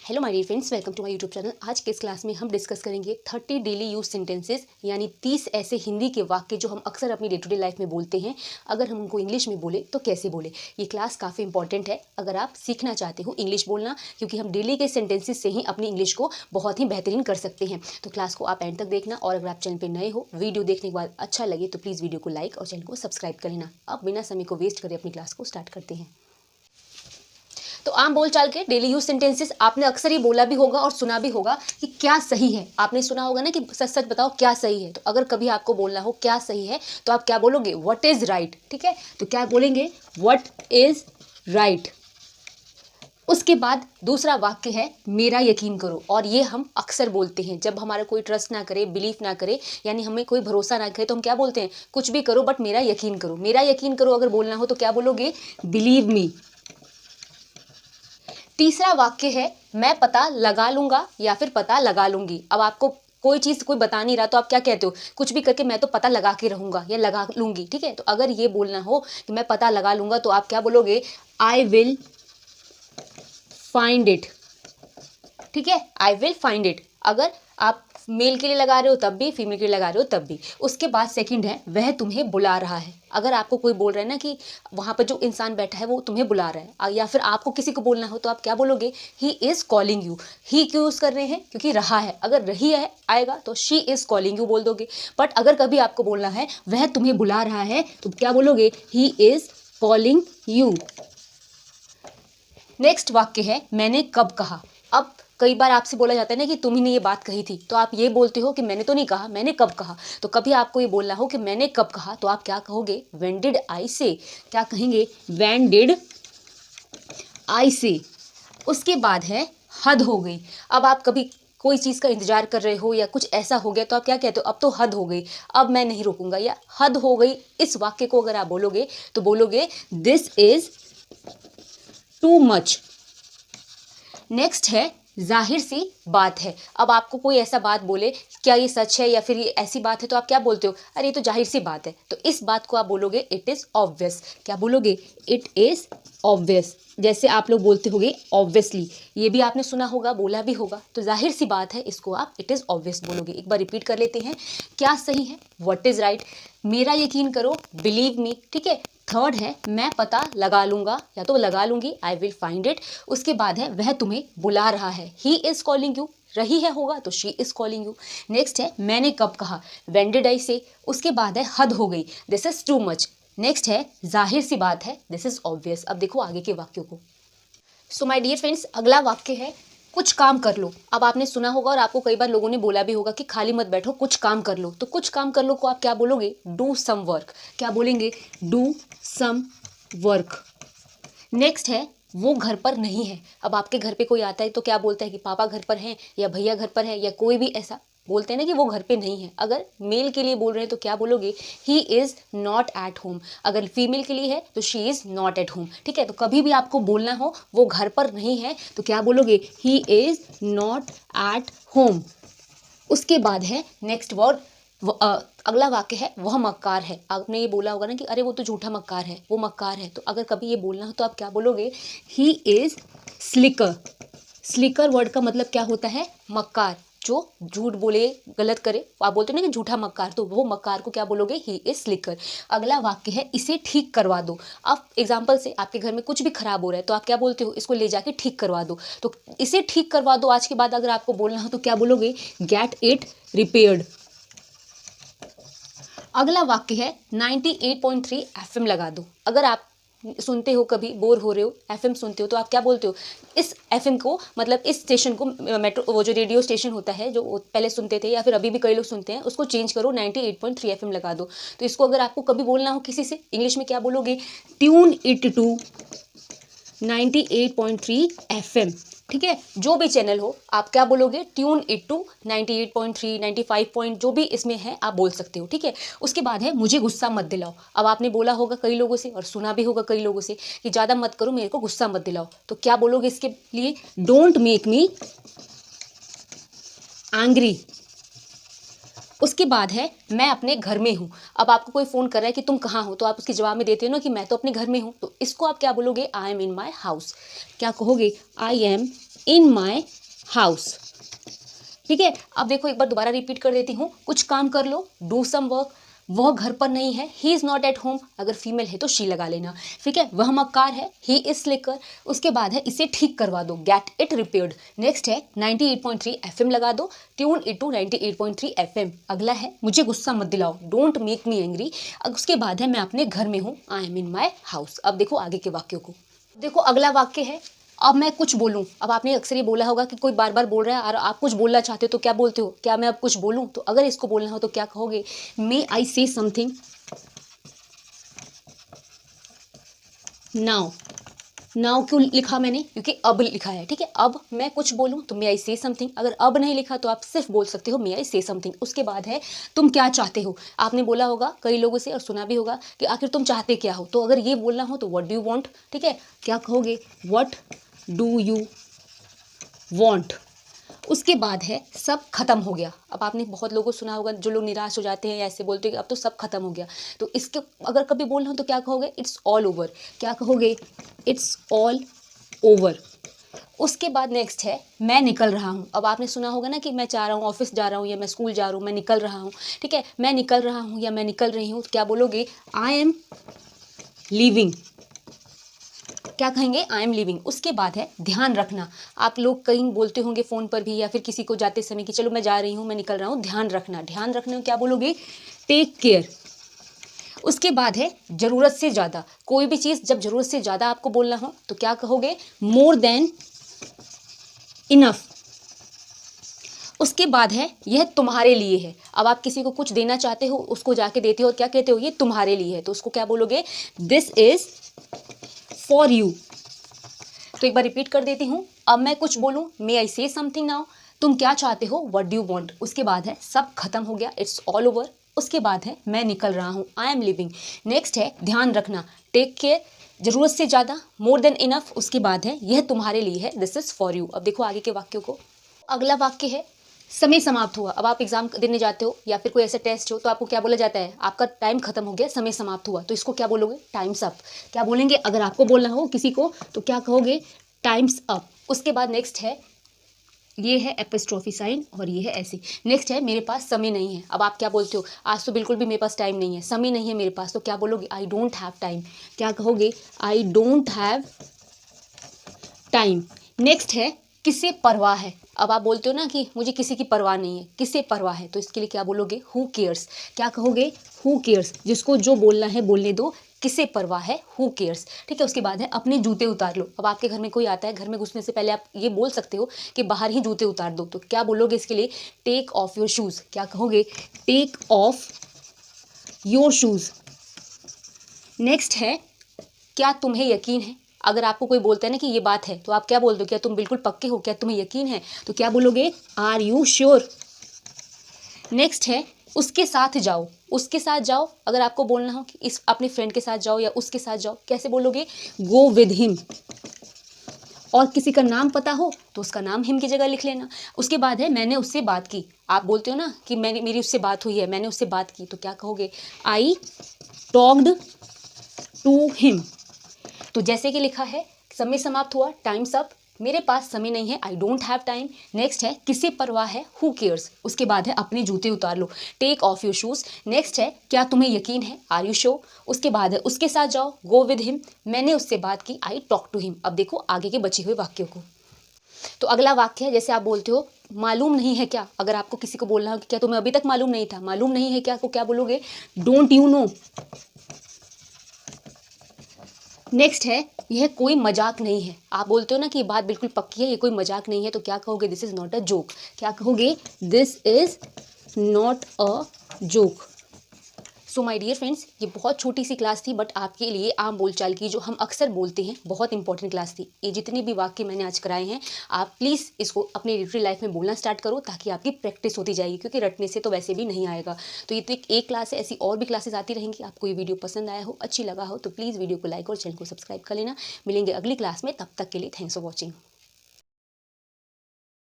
Hello my dear friends, welcome to my YouTube channel. आज के इस क्लास में हम डिस्कस करेंगे 30 डेली यूज सेंटेंसेस, यानी 30 ऐसे हिंदी के वाक्य जो हम अक्सर अपनी डे टू डे लाइफ में बोलते हैं। अगर हम उनको इंग्लिश में बोले तो कैसे बोले। ये क्लास काफ़ी इंपॉर्टेंट है अगर आप सीखना चाहते हो इंग्लिश बोलना, क्योंकि हम डेली के सेंटेंसेस से ही अपनी इंग्लिश को बहुत ही बेहतरीन कर सकते हैं। तो क्लास को आप एंड तक देखना, और अगर आप चैनल पर नए हो, वीडियो देखने के बाद अच्छा लगे तो प्लीज़ वीडियो को लाइक और चैनल को सब्सक्राइब कर लेना। अब बिना समय को वेस्ट करे अपनी क्लास को स्टार्ट करते हैं। तो आम बोलचाल के डेली यूज सेंटेंसेस आपने अक्सर ही बोला भी होगा और सुना भी होगा कि क्या सही है। आपने सुना होगा ना कि सच सच बताओ क्या सही है। तो अगर कभी आपको बोलना हो क्या सही है तो आप क्या बोलोगे, व्हाट इज राइट। ठीक है, तो क्या बोलेंगे, व्हाट इज राइट। उसके बाद दूसरा वाक्य है मेरा यकीन करो, और ये हम अक्सर बोलते हैं जब हमारा कोई ट्रस्ट ना करे, बिलीफ ना करे, यानी हमें कोई भरोसा ना करे तो हम क्या बोलते हैं, कुछ भी करो बट मेरा यकीन करो। मेरा यकीन करो अगर बोलना हो तो क्या बोलोगे, बिलीव मी। तीसरा वाक्य है मैं पता लगा लूंगा या फिर पता लगा लूंगी। अब आपको कोई चीज़ कोई बता नहीं रहा तो आप क्या कहते हो, कुछ भी करके मैं तो पता लगा के रहूंगा या लगा लूंगी। ठीक है, तो अगर ये बोलना हो कि मैं पता लगा लूंगा तो आप क्या बोलोगे, आई विल फाइंड इट। ठीक है, आई विल फाइंड इट। अगर आप मेल के लिए लगा रहे हो तब भी, फीमेल के लिए लगा रहे हो तब भी। उसके बाद सेकंड है वह तुम्हें बुला रहा है। अगर आपको कोई बोल रहा है ना कि वहाँ पर जो इंसान बैठा है वो तुम्हें बुला रहा है, या फिर आपको किसी को बोलना हो तो आप क्या बोलोगे, ही इज़ कॉलिंग यू। ही क्यों यूज़ कर रहे हैं, क्योंकि रहा है। अगर रही है आएगा तो शी इज़ कॉलिंग यू बोल दोगे। बट अगर कभी आपको बोलना है वह तुम्हें बुला रहा है तो क्या बोलोगे, he is calling you. Next वाक्य है मैंने कब कहा। अब कई बार आपसे बोला जाता है ना कि तुम ही ने ये बात कही थी, तो आप ये बोलते हो कि मैंने तो नहीं कहा, मैंने कब कहा। तो कभी आपको ये बोलना हो कि मैंने कब कहा तो आप क्या कहोगे, व्हेन डिड आई से। क्या कहेंगे, व्हेन डिड आई से। उसके बाद है हद हो गई। अब आप कभी कोई चीज़ का इंतजार कर रहे हो या कुछ ऐसा हो गया तो आप क्या कहते हो, अब तो हद हो गई, अब मैं नहीं रुकूंगा, या हद हो गई। इस वाक्य को अगर आप बोलोगे तो बोलोगे this is too much. Next है जाहिर सी बात है। अब आपको कोई ऐसा बात बोले, क्या ये सच है या फिर ये ऐसी बात है, तो आप क्या बोलते हो, अरे ये तो जाहिर सी बात है। तो इस बात को आप बोलोगे इट इज़ ऑब्वियस। क्या बोलोगे, इट इज़ ऑब्वियस। जैसे आप लोग बोलते होगे ऑब्वियसली, ये भी आपने सुना होगा, बोला भी होगा। तो जाहिर सी बात है, इसको आप इट इज़ ऑब्वियस बोलोगे। एक बार रिपीट कर लेते हैं, क्या सही है, व्हाट इज़ राइट। मेरा यकीन करो, बिलीव मी। ठीक है। थर्ड है मैं पता लगा लूंगा या तो लगा लूंगी, आई विल फाइंड इट। उसके बाद है वह तुम्हें बुला रहा है, ही इज़ कॉलिंग यू। रही है होगा तो she is calling you. Next है मैंने कब कहा, व्हेन डिड आई से। उसके बाद है हद हो गई, this is too much. Next है जाहिर सी बात है, दिस इज़ ऑब्वियस। अब देखो आगे के वाक्यों को। सो माय डियर फ्रेंड्स, अगला वाक्य है कुछ काम कर लो। अब आपने सुना होगा और आपको कई बार लोगों ने बोला भी होगा कि खाली मत बैठो, कुछ काम कर लो। तो कुछ काम कर लो को आप क्या बोलोगे, डू सम वर्क। क्या बोलेंगे, डू सम वर्क। नेक्स्ट है वो घर पर नहीं है। अब आपके घर पे कोई आता है तो क्या बोलता है कि पापा घर पर हैं या भैया घर पर है, या कोई भी ऐसा बोलते हैं ना कि वो घर पे नहीं है। अगर मेल के लिए बोल रहे हैं तो क्या बोलोगे, he is not at home. अगर फीमेल के लिए है तो she is not at home. ठीक है, तो कभी भी आपको बोलना हो वो घर पर नहीं है तो क्या बोलोगे, he is not at home. उसके बाद है नेक्स्ट वर्ड, अगला वाक्य है वह मक्कार है। आपने ये बोला होगा ना कि अरे वो तो झूठा मक्कार है, वो मक्कार है। तो अगर कभी ये बोलना हो तो आप क्या बोलोगे, he is slicker. Slicker word का मतलब क्या होता है, मक्कार, जो झूठ बोले, गलत करे। आप बोलते हो ना कि झूठा मक्कार, तो वो मक्कार को क्या बोलोगे, ही इज़ स्लिकर। अगला वाक्य है इसे ठीक करवा दो। आप एग्जाम्पल से आपके घर में कुछ भी खराब हो रहा है तो आप क्या बोलते हो, इसको ले जाके ठीक करवा दो। तो इसे ठीक करवा दो आज के बाद अगर आपको बोलना हो तो क्या बोलोगे, गेट इट रिपेयर्ड। अगला वाक्य है 98.3 एफएम लगा दो। अगर आप सुनते हो, कभी बोर हो रहे हो, एफएम सुनते हो, तो आप क्या बोलते हो, इस एफएम को, मतलब इस स्टेशन को, मेट्रो वो जो रेडियो स्टेशन होता है जो पहले सुनते थे या फिर अभी भी कई लोग सुनते हैं, उसको चेंज करो, 98.3 एफएम लगा दो। तो इसको अगर आपको कभी बोलना हो किसी से इंग्लिश में क्या बोलोगे, ट्यून इट टू 98.3 एफएम। ठीक है, जो भी चैनल हो आप क्या बोलोगे, ट्यून इट टू 98.3, 95 पॉइंट, जो भी इसमें है आप बोल सकते हो। ठीक है। उसके बाद है मुझे गुस्सा मत दिलाओ। अब आपने बोला होगा कई लोगों से और सुना भी होगा कई लोगों से कि ज़्यादा मत करो, मेरे को गुस्सा मत दिलाओ। तो क्या बोलोगे इसके लिए, डोंट मेक मी एंग्री। उसके बाद है मैं अपने घर में हूँ। अब आपको कोई फ़ोन कर रहा है कि तुम कहाँ हो, तो आप उसके जवाब में देते हो ना कि मैं तो अपने घर में हूँ। तो इसको आप क्या बोलोगे, I am in my house. क्या कहोगे, I am in my house. ठीक है, अब देखो एक बार दोबारा रिपीट कर देती हूँ, कुछ काम कर लो, डू सम वर्क। वह घर पर नहीं है, he is not at home, अगर फीमेल है तो शी लगा लेना। ठीक है, वह मक्कार है, ही इज स्लिकर। उसके बाद है इसे ठीक करवा दो, गेट इट रिपेयर्ड। नेक्स्ट है 98.3 FM लगा दो, ट्यून इट टू 98.3 FM। अगला है मुझे गुस्सा मत दिलाओ, डोंट मेक मी एंग्री। उसके बाद है मैं अपने घर में हूँ, I am in my house. अब देखो आगे के वाक्यों को। देखो अगला वाक्य है, अब मैं कुछ बोलूं। अब आपने अक्सर ये बोला होगा कि कोई बार बार बोल रहा है और आप कुछ बोलना चाहते हो तो क्या बोलते हो, क्या मैं अब कुछ बोलूं। तो अगर इसको बोलना हो तो क्या कहोगे, मे आई से समथिंग नाउ। नाउ क्यों लिखा मैंने, क्योंकि अब लिखा है। ठीक है, अब मैं कुछ बोलूं तो मे आई से समथिंग। अगर अब नहीं लिखा तो आप सिर्फ बोल सकते हो मे आई से समथिंग। उसके बाद है तुम क्या चाहते हो। आपने बोला होगा कई लोगों से और सुना भी होगा कि आखिर तुम चाहते क्या हो। तो अगर ये बोलना हो तो व्हाट डू यू वांट। ठीक है, क्या कहोगे, व्हाट डू यू वांट। उसके बाद है सब खत्म हो गया। अब आपने बहुत लोगों को सुना होगा जो लोग निराश हो जाते हैं या ऐसे बोलते हैं कि अब तो सब खत्म हो गया। तो इसके अगर कभी बोलना हो तो क्या कहोगे, इट्स ऑल ओवर। क्या कहोगे, इट्स ऑल ओवर। उसके बाद नेक्स्ट है मैं निकल रहा हूँ। अब आपने सुना होगा ना कि मैं चाह रहा हूँ ऑफिस जा रहा हूँ या मैं स्कूल जा रहा हूँ, मैं निकल रहा हूँ। ठीक है, मैं निकल रहा हूँ या मैं निकल रही हूँ, तो क्या बोलोगे, आई एम लीविंग। क्या कहेंगे, आई एम लिविंग। उसके बाद है ध्यान रखना। आप लोग कहीं बोलते होंगे फ़ोन पर भी या फिर किसी को जाते समय कि चलो मैं जा रही हूँ, मैं निकल रहा हूँ, ध्यान रखना। ध्यान रखने में क्या बोलोगे, टेक केयर। उसके बाद है ज़रूरत से ज़्यादा। कोई भी चीज़ जब ज़रूरत से ज़्यादा आपको बोलना हो तो क्या कहोगे, मोर देन इनफ। उसके बाद है यह तुम्हारे लिए है। अब आप किसी को कुछ देना चाहते हो, उसको जाके देते हो और क्या कहते हो, ये तुम्हारे लिए है। तो उसको क्या बोलोगे, दिस इज फॉर यू। तो एक बार रिपीट कर देती हूँ, अब मैं कुछ बोलूँ, मे आई से समथिंग नाउ। तुम क्या चाहते हो, व्हाट डू यू वांट। उसके बाद है सब खत्म हो गया, इट्स ऑल ओवर। उसके बाद है मैं निकल रहा हूँ, आई एम लिविंग। नेक्स्ट है ध्यान रखना, टेक केयर। ज़रूरत से ज़्यादा, मोर देन इनफ। उसके बाद है यह तुम्हारे लिए है, दिस इज़ फॉर यू। अब देखो आगे के वाक्यों को। अगला वाक्य है समय समाप्त हुआ। अब आप एग्जाम देने जाते हो या फिर कोई ऐसा टेस्ट हो तो आपको क्या बोला जाता है, आपका टाइम खत्म हो गया, समय समाप्त हुआ। तो इसको क्या बोलोगे, टाइम्स अप। क्या बोलेंगे, अगर आपको बोलना हो किसी को तो क्या कहोगे, टाइम्स अप। उसके बाद नेक्स्ट है, ये है एपिस्ट्रोफी साइन और ये है ऐसी। नेक्स्ट है मेरे पास समय नहीं है। अब आप क्या बोलते हो, आज तो बिल्कुल भी मेरे पास टाइम नहीं है, समय नहीं है मेरे पास। तो क्या बोलोगे, आई डोंट हैव टाइम। क्या कहोगे, I don't have time. Next है किसे परवाह है। अब आप बोलते हो ना कि मुझे किसी की परवाह नहीं है, किसे परवाह है। तो इसके लिए क्या बोलोगे, हु केयर्स। क्या कहोगे, हु केयर्स। जिसको जो बोलना है बोलने दो, किसे परवाह है, हु केयर्स। ठीक है, उसके बाद है अपने जूते उतार लो। अब आपके घर में कोई आता है, घर में घुसने से पहले आप ये बोल सकते हो कि बाहर ही जूते उतार दो। तो क्या बोलोगे इसके लिए, टेक ऑफ योर शूज़। क्या कहोगे, take off your shoes. Next है क्या तुम्हें यकीन है। अगर आपको कोई बोलता है ना कि ये बात है तो आप क्या बोलते हो, क्या तुम बिल्कुल पक्के हो, क्या तुम्हें यकीन है। तो क्या बोलोगे, आर यू श्योर। नेक्स्ट है उसके साथ जाओ। उसके साथ जाओ, अगर आपको बोलना हो कि इस अपने फ्रेंड के साथ जाओ या उसके साथ जाओ, कैसे बोलोगे, गो विद हिम। और किसी का नाम पता हो तो उसका नाम हिम की जगह लिख लेना। उसके बाद है मैंने उससे बात की। आप बोलते हो ना कि मेरी उससे बात हुई है, मैंने उससे बात की। तो क्या कहोगे, आई टॉक्ड टू हिम। तो जैसे कि लिखा है समय समाप्त हुआ, टाइम्स अप। मेरे पास समय नहीं है, I don't have time. Next है किसे परवाह है, हु केयर्स। उसके बाद है अपने जूते उतार लो, take off your shoes. Next है क्या तुम्हें यकीन है, आर यू श्योर। उसके बाद है उसके साथ जाओ, गो विद हिम। मैंने उससे बात की, आई टॉक टू हिम। अब देखो आगे के बचे हुए वाक्यों को। तो अगला वाक्य है, जैसे आप बोलते हो मालूम नहीं है क्या। अगर आपको किसी को बोलना हो कि क्या तुम्हें अभी तक मालूम नहीं था, मालूम नहीं है क्या को क्या बोलोगे, डोंट यू नो। नेक्स्ट है यह कोई मजाक नहीं है। आप बोलते हो ना कि ये बात बिल्कुल पक्की है, ये कोई मजाक नहीं है। तो क्या कहोगे, this is not a joke. क्या कहोगे, this is not a joke. So my dear friends, ये बहुत छोटी सी क्लास थी बट आपके लिए आम बोलचाल की जो हम अक्सर बोलते हैं, बहुत इंपॉर्टेंट क्लास थी। ये जितने भी वाक्य मैंने आज कराए हैं, आप प्लीज़ इसको अपनी डेली लाइफ में बोलना स्टार्ट करो ताकि आपकी प्रैक्टिस होती जाएगी, क्योंकि रटने से तो वैसे भी नहीं आएगा। तो ये तो एक क्लास है, ऐसी और भी क्लासेस आती रहेंगी। आपको ये वीडियो पसंद आया हो, अच्छी लगा हो तो प्लीज़ वीडियो को लाइक और चैनल को सब्सक्राइब कर लेना। मिलेंगे अगली क्लास में, तब तक के लिए थैंक्स फॉर वॉचिंग।